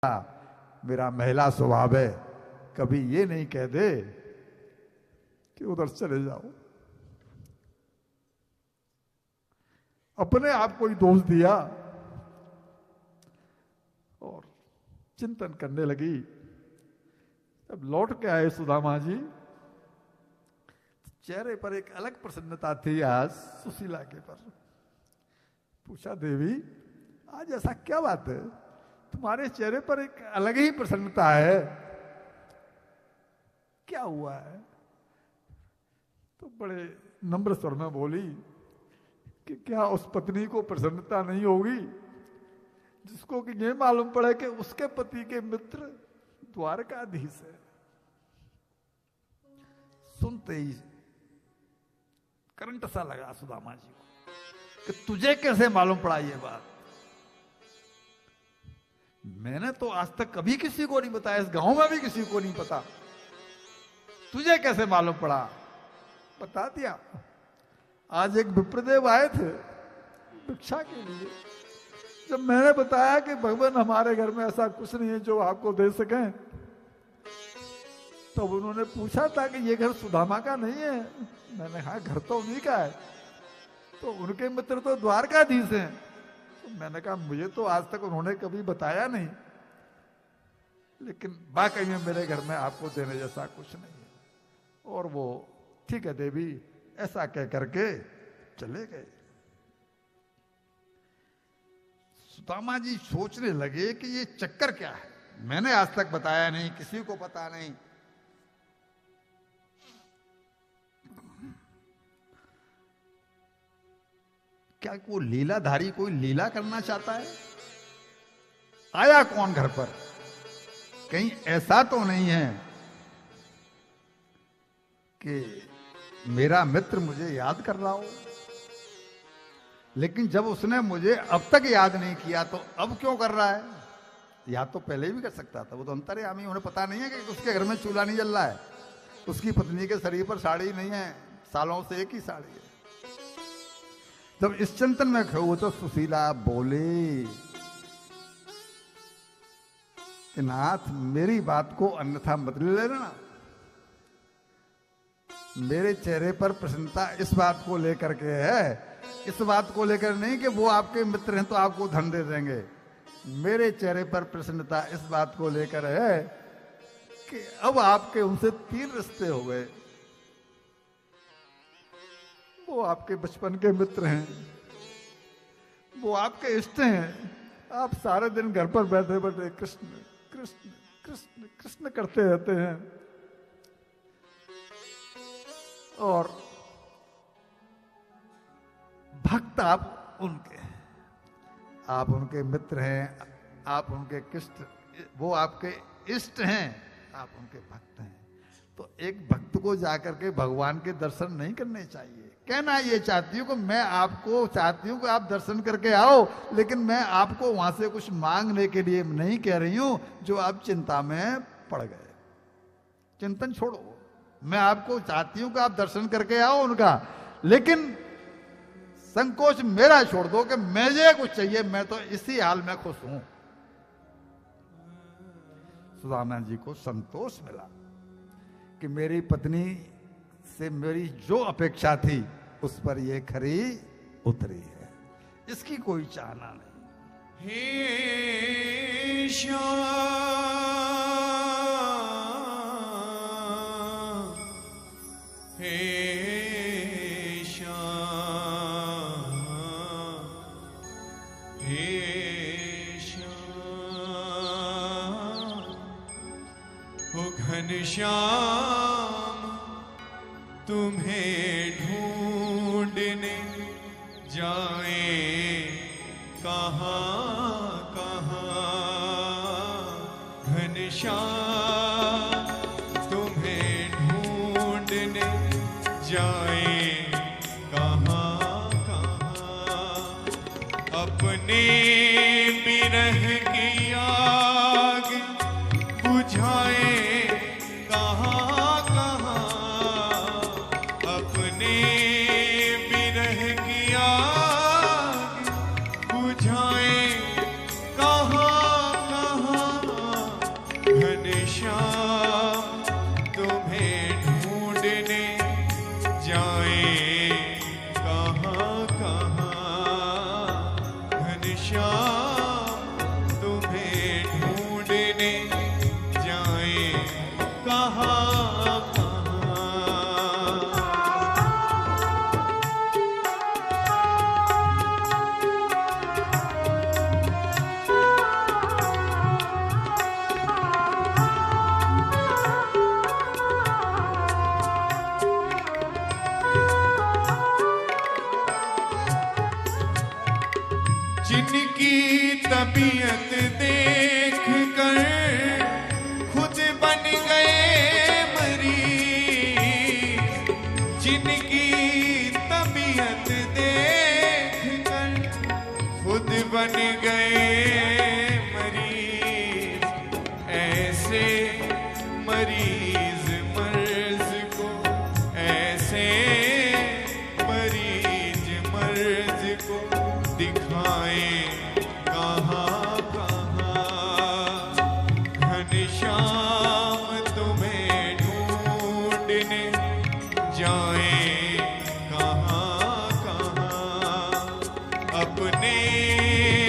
मेरा महिला स्वभाव है, कभी ये नहीं कह दे कि उधर चले जाओ। अपने आप को ही दोष दिया और चिंतन करने लगी। जब लौट के आए सुदामा जी, चेहरे पर एक अलग प्रसन्नता थी आज सुशीला के पर। पूछा, देवी आज ऐसा क्या बात है, तुम्हारे चेहरे पर एक अलग ही प्रसन्नता है, क्या हुआ है? तो बड़े नम्र स्वर में बोली कि क्या उस पत्नी को प्रसन्नता नहीं होगी जिसको कि ये मालूम पड़े कि उसके पति के मित्र द्वारकाधीश है। सुनते ही करंट सा लगा सुदामा जी को कि तुझे कैसे मालूम पड़ा ये बात? मैंने तो आज तक कभी किसी को नहीं बताया, इस गांव में भी किसी को नहीं पता, तुझे कैसे मालूम पड़ा? बता दिया। आज एक विप्रदेव आए थे भिक्षा के लिए। जब मैंने बताया कि भगवान हमारे घर में ऐसा कुछ नहीं है जो आपको दे सकें, तब उन्होंने पूछा था कि ये घर सुदामा का नहीं है। मैंने हाँ, घर तो उन्हीं का है। तो उनके मित्र तो द्वारकाधीश हैं। तो मैंने कहा मुझे तो आज तक उन्होंने कभी बताया नहीं, लेकिन वाकई में मेरे घर में आपको देने जैसा कुछ नहीं है। और वो ठीक है देवी ऐसा कह करके चले गए। सुदामा जी सोचने लगे कि ये चक्कर क्या है, मैंने आज तक बताया नहीं, किसी को पता नहीं। क्या वो लीलाधारी कोई लीला करना चाहता है? आया कौन घर पर? कहीं ऐसा तो नहीं है कि मेरा मित्र मुझे याद कर रहा हो, लेकिन जब उसने मुझे अब तक याद नहीं किया तो अब क्यों कर रहा है? याद तो पहले भी कर सकता था, वो तो अंतर्यामी। उन्हें पता नहीं है कि उसके घर में चूल्हा नहीं जल रहा है, उसकी पत्नी के शरीर पर साड़ी नहीं है, सालों से एक ही साड़ी है। जब इस चिंतन में खो तो सुशीला बोले कि नाथ मेरी बात को अन्यथा मत ले लेना। मेरे चेहरे पर प्रसन्नता इस बात को लेकर के है, इस बात को लेकर नहीं कि वो आपके मित्र हैं तो आपको धन दे देंगे। मेरे चेहरे पर प्रसन्नता इस बात को लेकर है कि अब आपके उनसे 3 रिश्ते हो गए। वो आपके बचपन के मित्र हैं, वो आपके इष्ट हैं। आप सारे दिन घर पर बैठे बैठे कृष्ण कृष्ण कृष्ण कृष्ण करते रहते हैं और भक्त आप उनके मित्र हैं, आप उनके कृष्ण, वो आपके इष्ट हैं, आप उनके भक्त हैं। तो एक भक्त को जाकर के भगवान के दर्शन नहीं करने चाहिए। कहना ये चाहती हूँ कि मैं आपको चाहती हूँ कि आप दर्शन करके आओ, लेकिन मैं आपको वहां से कुछ मांगने के लिए नहीं कह रही हूं जो आप चिंता में पड़ गए। चिंतन छोड़ो, मैं आपको चाहती हूं कि आप दर्शन करके आओ उनका, लेकिन संकोच मेरा छोड़ दो कि मुझे कुछ चाहिए, मैं तो इसी हाल में खुश हूं। सुदामा जी को संतोष मिला कि मेरी पत्नी से मेरी जो अपेक्षा थी उस पर ये खरी उतरी है, इसकी कोई चाहना नहीं। हे श्याम हे घनश्याम तुम्हें ढूंढने जाए कहाँ कहाँ। घनश्याम तुम्हें ढूंढने जाए कहाँ कहाँ। अपने बिरह की आग बुझाए कहाँ मरीज मर्ज को, ऐसे मरीज मर्ज को दिखाएं कहाँ कहाँ। घनश्याम तुम्हें ढूंढने जाएं